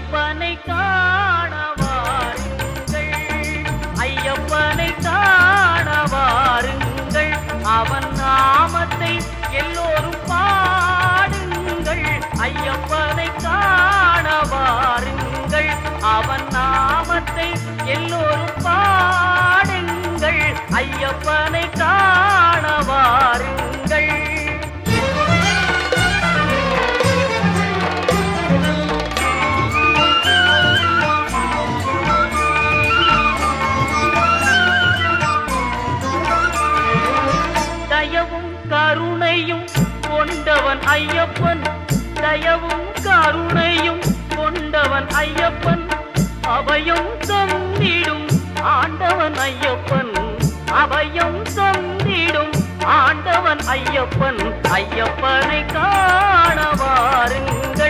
ஐயப்பனை காண வாருங்கள், ஐயப்பனை காண வாருங்கள், அவன் நாமத்தை எல்லோரும் பாடுங்கள். ஐயப்பனை காண வாருங்கள், அவன் நாமத்தை எல்லோரும் பாடுங்கள். ஐயப்பனை காண வாருங்கள். தயவும் கருணையும் கொண்டவன் ஐயப்பன், தயவும் கருணையும் கொண்டவன் ஐயப்பன், அபயம் தந்திடும் ஆண்டவன் ஐயப்பன், அபயம் தந்திடும் ஆண்டவன் ஐயப்பன். ஐயப்பனை காண வாருங்கள்.